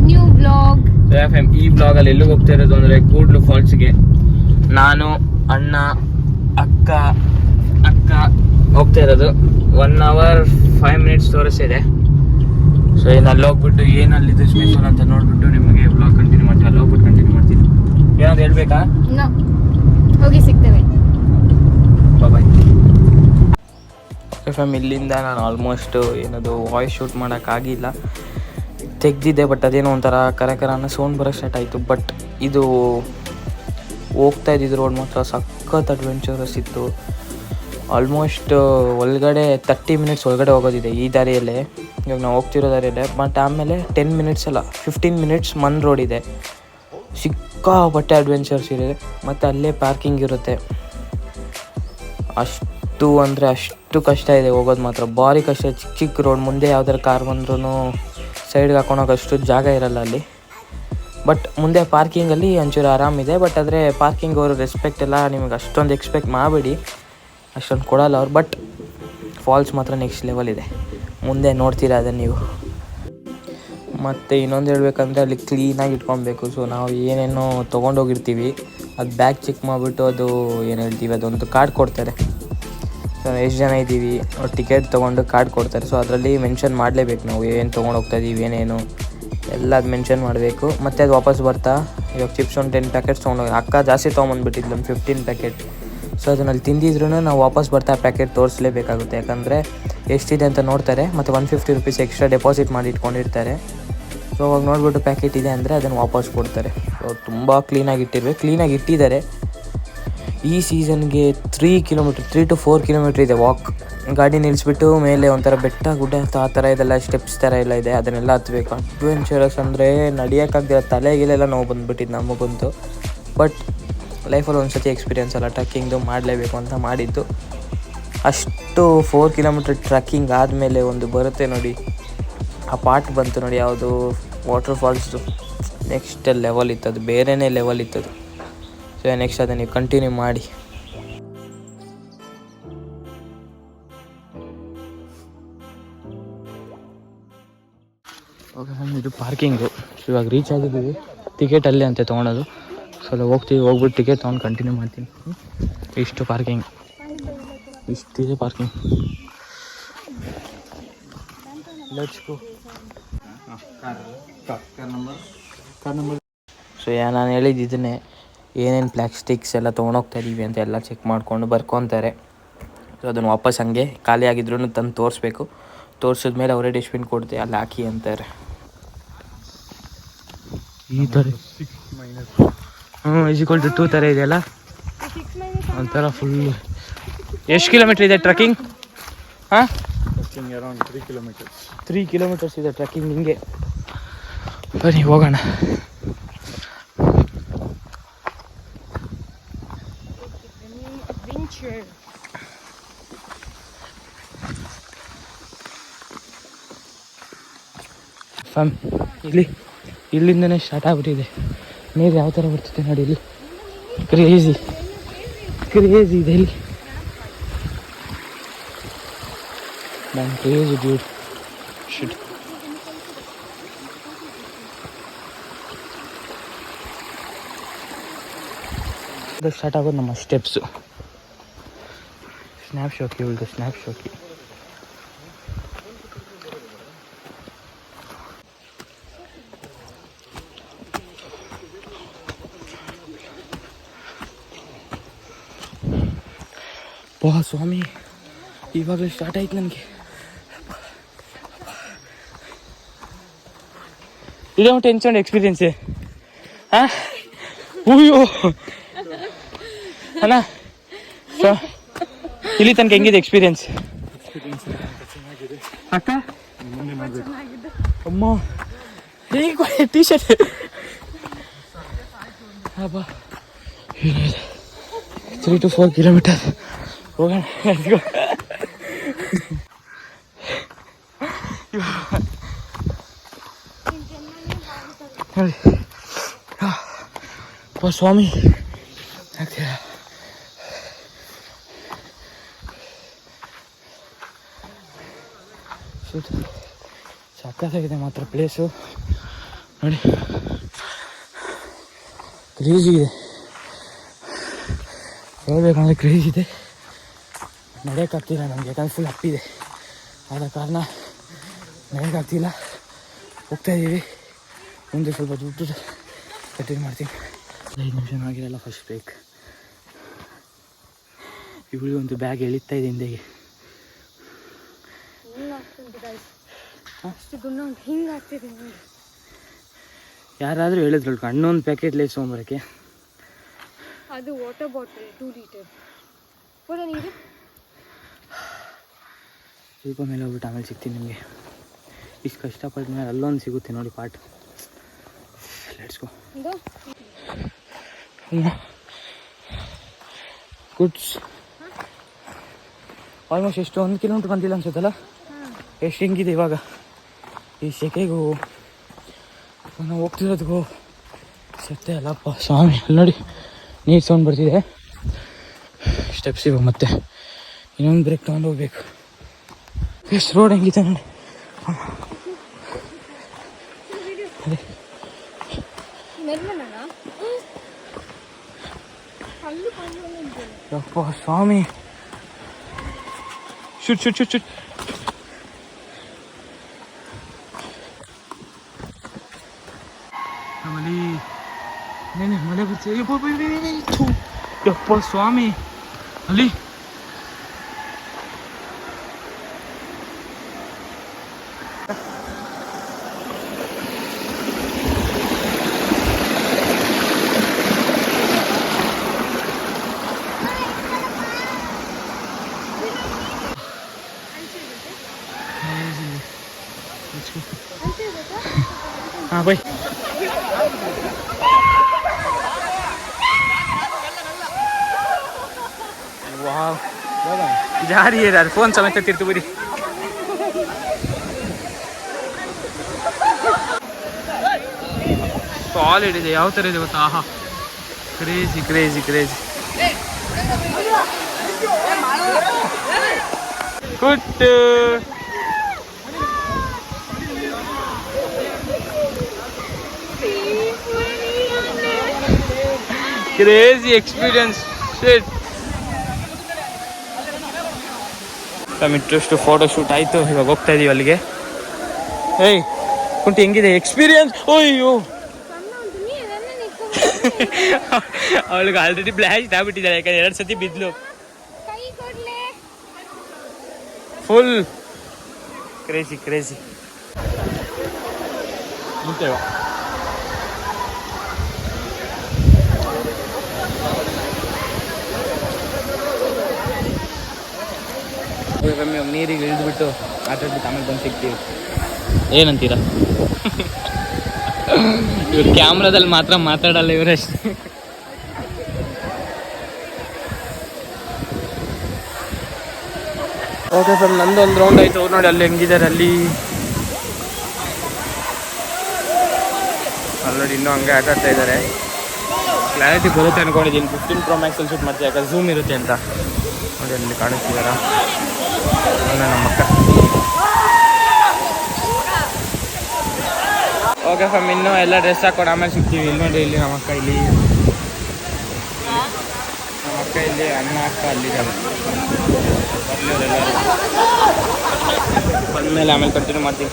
New vlog. ಈ ವ್ಲಾಗಲ್ಲಿ ಎಲ್ಲಿಗೆ ಹೋಗ್ತಾ ಇರೋದು ಅಂದರೆ ಕೂಡ್ಲು ಫಾಲ್ಸ್ಗೆ. ನಾನು ಅಣ್ಣ ಅಕ್ಕ ಹೋಗ್ತಾ ಇರೋದು. 1 hour 5 minutes ತೋರಿಸಿದೆ. ಸೊ ಏನು ಅಲ್ಲಿ ಹೋಗ್ಬಿಟ್ಟು ಏನಲ್ಲಿದೆ ಸ್ಪೆಷಲ್ ಅಂತ ನೋಡ್ಬಿಟ್ಟು ನಿಮಗೆ ವ್ಲಾಗ್ ಕಂಟಿನ್ಯೂ ಮಾಡ್ತೀನಿ. ಅಲ್ಲಿ ಹೋಗ್ಬಿಟ್ಟು ಕಂಟಿನ್ಯೂ ಮಾಡ್ತೀನಿ. ಏನಾದ್ರು ಹೇಳ್ಬೇಕಾ? ಹೋಗಿ ಸಿಗ್ತೇವೆ. ಬಾಯ್. ಇಲ್ಲಿಂದ ನಾನು ಆಲ್ಮೋಸ್ಟ್ ಏನದು ವಾಯ್ಸ್ ಶೂಟ್ ಮಾಡೋಕ್ಕಾಗಿಲ್ಲ, ತೆಗ್ದಿದ್ದೆ. ಬಟ್ ಅದೇನೋ ಒಂಥರ ಕರ ಅನ್ನೋ ಸೌಂಡ್ ಬರೋಕ್ಕೆ ಸ್ಟಾರ್ಟ್ ಆಯಿತು. ಬಟ್ ಇದು ಹೋಗ್ತಾ ಇದ್ದಿದ್ದು ರೋಡ್ ಮಾತ್ರ ಸಖತ್ ಅಡ್ವೆಂಚರಸ್ ಇತ್ತು. ಆಲ್ಮೋಸ್ಟ್ ಒಳಗಡೆ 30 minutes ಒಳಗಡೆ ಹೋಗೋದಿದೆ ಈ ದಾರಿಯಲ್ಲೇ. ಇವಾಗ ನಾವು ಹೋಗ್ತಿರೋ ದಾರಿಯಲ್ಲೇ. ಬಟ್ ಆಮೇಲೆ 10 minutes ಅಲ್ಲ 15 minutes ಮನ್ ರೋಡ್ ಇದೆ. ಸಿಕ್ಕಾಪಟ್ಟೆ ಅಡ್ವೆಂಚರ್ಸ್ ಇದೆ. ಮತ್ತು ಅಲ್ಲೇ ಪಾರ್ಕಿಂಗ್ ಇರುತ್ತೆ. ಅಷ್ಟು ಅಂದರೆ ಅಷ್ಟು ಕಷ್ಟ ಇದೆ ಹೋಗೋದು ಮಾತ್ರ, ಭಾರಿ ಕಷ್ಟ. ಚಿಕ್ಕ ರೋಡ್, ಮುಂದೆ ಯಾವ್ದಾರು ಕಾರ್ ಬಂದ್ರೂ ಸೈಡ್ಗೆ ಹಾಕೊಳೋಕೆ ಅಷ್ಟು ಜಾಗ ಇರಲ್ಲ ಅಲ್ಲಿ. ಬಟ್ ಮುಂದೆ ಪಾರ್ಕಿಂಗಲ್ಲಿ ಒಂಚೂರು ಆರಾಮಿದೆ. ಬಟ್ ಆದರೆ ಪಾರ್ಕಿಂಗ್ ಅವರು ರೆಸ್ಪೆಕ್ಟ್ ಎಲ್ಲ ನಿಮಗೆ ಅಷ್ಟೊಂದು ಎಕ್ಸ್ಪೆಕ್ಟ್ ಮಾಡಬೇಡಿ, ಅಷ್ಟೊಂದು ಕೊಡಲ್ಲ ಅವ್ರು. ಬಟ್ ಫಾಲ್ಸ್ ಮಾತ್ರ ನೆಕ್ಸ್ಟ್ ಲೆವೆಲ್ ಇದೆ, ಮುಂದೆ ನೋಡ್ತೀರಾ ಅದನ್ನು ನೀವು. ಮತ್ತು ಇನ್ನೊಂದು ಹೇಳ್ಬೇಕಂದ್ರೆ ಅಲ್ಲಿ ಕ್ಲೀನಾಗಿ ಇಟ್ಕೊಬೇಕು. ಸೊ ನಾವು ಏನೇನೋ ತೊಗೊಂಡೋಗಿರ್ತೀವಿ, ಅದು ಬ್ಯಾಗ್ ಚೆಕ್ ಮಾಡಿಬಿಟ್ಟು ಅದು ಏನು ಹೇಳ್ತೀವಿ ಅದೊಂದು ಕಾರ್ಡ್ ಕೊಡ್ತಾರೆ. ಸೊ ಎಷ್ಟು ಜನ ಇದ್ದೀವಿ ಟಿಕೆಟ್ ತೊಗೊಂಡು ಕಾರ್ಡ್ ಕೊಡ್ತಾರೆ. ಸೊ ಅದರಲ್ಲಿ ಮೆನ್ಷನ್ ಮಾಡಲೇಬೇಕು ನಾವು ಏನು ತೊಗೊಂಡು ಹೋಗ್ತಾ ಇದ್ದೀವಿ, ಏನೇನು ಎಲ್ಲ ಅದು ಮೆನ್ಷನ್ ಮಾಡಬೇಕು. ಮತ್ತು ಅದು ವಾಪಸ್ ಬರ್ತಾ ಇವಾಗ ಚಿಪ್ಸ್ ಒಂದು 10 ಪ್ಯಾಕೆಟ್ಸ್ ತೊಗೊಂಡೋಗಿ ಅಕ್ಕ ಜಾಸ್ತಿ ತೊಗೊಂಬಂದುಬಿಟ್ಟಿದ್ಲು, ಒಂದು 15 ಪ್ಯಾಕೆಟ್. ಸೊ ಅದನ್ನಲ್ಲಿ ತಿಂದಿದ್ರೂ ನಾವು ವಾಪಸ್ ಬರ್ತಾ ಪ್ಯಾಕೆಟ್ ತೋರಿಸಲೇಬೇಕಾಗುತ್ತೆ, ಯಾಕಂದರೆ ಎಷ್ಟಿದೆ ಅಂತ ನೋಡ್ತಾರೆ. ಮತ್ತು 150 rupees ಎಕ್ಸ್ಟ್ರಾ ಡೆಪಾಸಿಟ್ ಮಾಡಿ ಇಟ್ಕೊಂಡಿರ್ತಾರೆ. ಸೊ ಅವಾಗ ನೋಡಿಬಿಟ್ಟು ಪ್ಯಾಕೆಟ್ ಇದೆ ಅಂದರೆ ಅದನ್ನು ವಾಪಸ್ ಕೊಡ್ತಾರೆ. ಸೊ ತುಂಬ ಕ್ಲೀನಾಗಿ ಇಟ್ಟಿದ್ದಾರೆ. ಈ ಸೀಸನ್ಗೆ 3 to 4 kilometer ಇದೆ ವಾಕ್. ಗಾಡಿ ನಿಲ್ಲಿಸ್ಬಿಟ್ಟು ಮೇಲೆ ಒಂಥರ ಬೆಟ್ಟ ಗುಡ್ಡ ಆ ಥರ ಇದೆಲ್ಲ ಸ್ಟೆಪ್ಸ್ ಥರ ಎಲ್ಲ ಇದೆ, ಅದನ್ನೆಲ್ಲ ಹತ್ತಬೇಕು. ಅಡ್ವೆಂಚರಸ್ ಅಂದರೆ ನಡೆಯೋಕ್ಕಾಗ್ದಿಲ್ಲ, ತಲೆಗೆಲ್ಲ ನೋವು ಬಂದುಬಿಟ್ಟಿದ್ದು ನಮಗಂತೂ. ಬಟ್ ಲೈಫಲ್ಲಿ ಒಂದು ಸತಿ ಎಕ್ಸ್ಪೀರಿಯೆನ್ಸ್ ಅಲ್ಲ, ಟ್ರಕ್ಕಿಂಗ್ದು ಮಾಡಲೇಬೇಕು ಅಂತ ಮಾಡಿದ್ದು. ಅಷ್ಟು 4 kilometer ಟ್ರಕ್ಕಿಂಗ್ ಆದಮೇಲೆ ಒಂದು ಬರುತ್ತೆ ನೋಡಿ, ಆ ಪಾರ್ಟ್ ಬಂತು ನೋಡಿ, ಯಾವುದು ವಾಟರ್ ಫಾಲ್ಸ್ದು. ನೆಕ್ಸ್ಟ್ ಲೆವೆಲ್ ಇತ್ತದು, ಬೇರೆಯೇ ಲೆವೆಲ್ ಇತ್ತದು. ಸೊ ನೆಕ್ಸ್ಟ್ ಅದನ್ನು ನೀವು ಕಂಟಿನ್ಯೂ ಮಾಡಿ. ಓಕೆ ಮ್ಯಾಮ್, ಇದು ಪಾರ್ಕಿಂಗು. ಸೊ ಇವಾಗ ರೀಚ್ ಆಗಿದ್ದೀವಿ. ಟಿಕೆಟ್ ಅಲ್ಲೇ ಅಂತೆ ತೊಗೊಳೋದು. ಸೊ ಅಲ್ಲಿ ಹೋಗ್ಬಿಟ್ಟು ಟಿಕೆಟ್ ತೊಗೊಂಡು ಕಂಟಿನ್ಯೂ ಮಾಡ್ತೀನಿ. ಇಷ್ಟು ಪಾರ್ಕಿಂಗ್, ಇಷ್ಟಿದೆ parking. Let's go. Car number. So ನಾನು ಹೇಳಿದ್ದನ್ನೇ, ಏನೇನು ಪ್ಲಾಸ್ಟಿಕ್ಸ್ ಎಲ್ಲ ತೊಗೊಂಡೋಗ್ತಾ ಇದ್ದೀವಿ ಅಂತ ಎಲ್ಲ ಚೆಕ್ ಮಾಡಿಕೊಂಡು ಬರ್ಕೊತಾರೆ. ಸೊ ಅದನ್ನು ವಾಪಸ್ ಹಂಗೆ ಖಾಲಿ ಆಗಿದ್ರೂ ತಂದು ತೋರಿಸ್ಬೇಕು. ತೋರಿಸಿದ್ಮೇಲೆ ಅವರೇ ಡಸ್ಟ್ಬಿನ್ ಕೊಡ್ತೆ ಅಲ್ಲಿ ಹಾಕಿ ಅಂತಾರೆ. ಈ ಥರ -2 ಥರ ಇದೆಯಲ್ಲ, ಒಂಥರ ಫುಲ್. ಎಷ್ಟು ಕಿಲೋಮೀಟ್ರ್ ಇದೆ ಟ್ರಕ್ಕಿಂಗ್? ಹಾಂ, ಅರೌಂಡ್ 3 kilometers. 3 kilometers ಇದೆ ಟ್ರಕ್ಕಿಂಗ್. ಹಿಂಗೆ ಬನ್ನಿ ಹೋಗೋಣ. ಫಮ್ ಇಲ್ಲಿಂದನೇ ಸ್ಟಾರ್ಟ್ ಆಗಿಬಿಟ್ಟಿದೆ. ನೀರು ಯಾವ ಥರ ಬರ್ತಿದೆ ನೋಡಿ ಇಲ್ಲಿ. ಕ್ರೇಜಿ ಇದೆ ಇಲ್ಲಿ. ನಾನು ಕ್ರೇಜಿ ಡ್ಯೂಡ್ ಶಿಟ್. ಸ್ಟಾರ್ಟ್ ಆಗೋದು ನಮ್ಮ ಸ್ಟೆಪ್ಸು. ಸ್ನ್ಯಾಪ್ ಶೋಕಿ ಉಳ್ದು ಸ್ನ್ಯಾಪ್ ಶೋಕಿ. ಸ್ವಾಮಿ, ಇವಾಗಲೇ ಸ್ಟಾರ್ಟ್ ಆಯ್ತು ನನಗೆ. ಇದೇ ಒಂದು ಟೆನ್ಷನ್ ಎಕ್ಸ್ಪೀರಿಯನ್ಸೇ. ಹಾಂ, ಅಯ್ಯೋ ಅಣ್ಣ, ಇಲ್ಲಿ ತನಕ ಹೆಂಗಿದೆ ಎಕ್ಸ್ಪೀರಿಯನ್ಸ್? ಅಕ್ಕ ಅಮ್ಮ ಹೇಗೆ ಟೀ ಶರ್ಟ್ ಅಬ್ಬಾ. 3 to 4 kilometers ಹೋಗೋಣ. ನೋಡಿ ಸ್ವಾಮಿ ಆಗ್ತೀರಾ? ಸಖತ್ತಾಗಿದೆ ಮಾತ್ರ ಪ್ಲೇಸು. ನೋಡಿ ಕ್ರೇಜಿ ಇದೆ, ಹೇಳ್ಬೇಕಂದ್ರೆ ಕ್ರೇಜಿ ಇದೆ. ನಡೆಯೋಕ್ಕಾಗ್ತಿಲ್ಲ ನಮಗೆ, ಯಾಕಂದ್ರೆ ಫುಲ್ ಅಪ್ಪಿದೆ. ಆದ ಕಾರಣ ನಡೆಯೋಕ್ಕಾಗ್ತಿಲ್ಲ, ಹೋಗ್ತಾಯಿದ್ದೀವಿ. ಮುಂದೆ ಸ್ವಲ್ಪ ದುಡ್ಡು ಕಂಟಿನ್ಯೂ ಮಾಡ್ತೀನಿ. 5 ನಿಮಿಷ ಆಗಿರಲ್ಲ ಫಸ್ಟ್ ಬ್ರೇಕ್. ಇವಳು ಒಂದು ಬ್ಯಾಗ್ ಎಳಿತಾ ಇದೆ ಹಿಂದೆಗೆ. ಯಾರಾದರೂ ಹೇಳಿದ್ರು ಅಣ್ಣೊಂದು ಪ್ಯಾಕೆಟ್ ಲೇಸ್ ತೊಗೊಂಬರಕ್ಕೆ. ಅದು ವಾಟರ್ ಬಾಟಲ್ 2 ಲೀಟರ್. ಹೋದ ನೀರು ಸ್ವಲ್ಪ ಮೇಲೆ ಹೋಗ್ಬಿಟ್ಟು ಆಮೇಲೆ ಸಿಗ್ತೀನಿ ನಿಮಗೆ. ಇಷ್ಟು ಕಷ್ಟಪಟ್ಟ ಮೇಲೆ ಅಲ್ಲೊಂದು ಸಿಗುತ್ತೆ ನೋಡಿ pot. Let's go. Goods almost ಎಷ್ಟು 1 ಕಿಲೋಮೀಟ್ರ್ ಬಂದಿಲ್ಲ ಅನ್ಸುತ್ತಲ್ಲ. ಎಷ್ಟು ಹೆಂಗಿದೆ ಇವಾಗ ಈ ಸೆಕೆಗೂ ನಾವು ಹೋಗ್ತಿರೋದಕ್ಕೂ ಸತ್ಯ ಅಲ್ಲಪ್ಪ ಸ್ವಾಮಿ. ಅಲ್ಲಿ ನೋಡಿ ನೀರು ಸೌಂಡ್ ಬರ್ತಿದೆ. ಸ್ಟೆಪ್ಸ್ ಇವಾಗ ಮತ್ತೆ ಇನ್ನೊಂದು ಬ್ರೇಕ್ ತೊಗೊಂಡು ಹೋಗ್ಬೇಕು. ಎಷ್ಟು ರೋಡ್ ಹೆಂಗಿದೆ ನೋಡಿ. ಅದೇ ಯಪ್ಪ ಸ್ವಾಮಿ. ಶುಟ್ ಶುಟ್ ಶುಟ್ ಶುಟ್. ಆಮೇಲೆ ಮಳೆ ಬರ್ತೀವಿ. ಯಪ್ಪ ಸ್ವಾಮಿ ಅಲ್ಲಿ ಹಾಂ ಬೈ. ವಾವ್, ಜಾರಿ ಯಾರು ಫೋನ್ ಸಮೇತ ತಿರ್ತು ಬಿಡಿ. ಸಾಲಿಡ್ ಇದೆ, ಯಾವ ಥರ ಇದೆ ಗೊತ್ತಾ? ಆಹಾ, crazy crazy crazy. Good. Crazy experience. Shit. Interest photo shoot ಆಯಿತು. ಇವಾಗ ಹೋಗ್ತಾ ಇದೀವಿ ಅಲ್ಲಿಗೆ. ಏಯ್ ಕುಂಟಿ ಹೆಂಗಿದೆ ಎಕ್ಸ್ಪೀರಿಯನ್ಸ್? ಅಯ್ಯೋ ಅವಳಿಗೆ ಆಲ್ರೆಡಿ ಬ್ಲಾಸ್ಟ್ ಆಗ್ಬಿಟ್ಟಿದ್ದಾರೆ, ಯಾಕಂದ್ರೆ 2 ಸತಿ ಬಿದ್ಲು. Full crazy crazy. ನೀರಿಗೆ ಇಳಿದ್ಬಿಟ್ಟು ಆಟಾಡ್ಬಿಟ್ಟು ಆಮೇಲೆ ಬಂದು ಸಿಗ್ತೀವಿ. ಏನಂತೀರಾ? ಇವ್ರು ಕ್ಯಾಮ್ರಾದಲ್ಲಿ ಮಾತ್ರ ಮಾತಾಡಲ್ಲ ಇವರಷ್ಟೇ. ಓಕೆ ಸರ್, ನಂದು ಒಂದು ರೌಂಡ್ ಆಯಿತು. ನೋಡಿ ಅಲ್ಲಿ ಹೆಂಗಿದ್ದಾರೆ, ಅಲ್ಲಿ ನೋಡಿ ಇನ್ನೂ ಹಂಗೆ ಆಟಾಡ್ತಾ ಇದ್ದಾರೆ. ಕ್ಲಾರಿಟಿ ಬರುತ್ತೆ ಅನ್ಕೊಂಡಿದ್ದೀನಿ. 15 Pro Max ಅಲ್ಲಿ ಶೂಟ್ ಮಾಡ್ತೀವಿ, ಯಾಕಂದ್ರೆ ಝೂಮ್ ಇರುತ್ತೆ ಅಂತ. ನೋಡಿ ಅಲ್ಲಿ ಕಾಣಿಸ್ತಿದಾರ ನಮ್ಮ ಅಕ್ಕ. ಓಕೆ ಫಮ್, ಇನ್ನೂ ಎಲ್ಲ ಡ್ರೆಸ್ ಹಾಕೊಂಡು ಆಮೇಲೆ ಸಿಗ್ತೀವಿ. ಇಲ್ಲಿ ನೋಡಿ, ಇಲ್ಲಿ ನಮ್ಮ ಅಕ್ಕ, ಇಲ್ಲಿ ನಮ್ಮ ಅಕ್ಕ, ಇಲ್ಲಿ ಅಣ್ಣ ಅಕ್ಕ ಅಲ್ಲಿದ್ದಾರೆ. ಬಂದಮೇಲೆ ಆಮೇಲೆ ಕಂಟಿನ್ಯೂ ಮಾಡ್ತೀವಿ.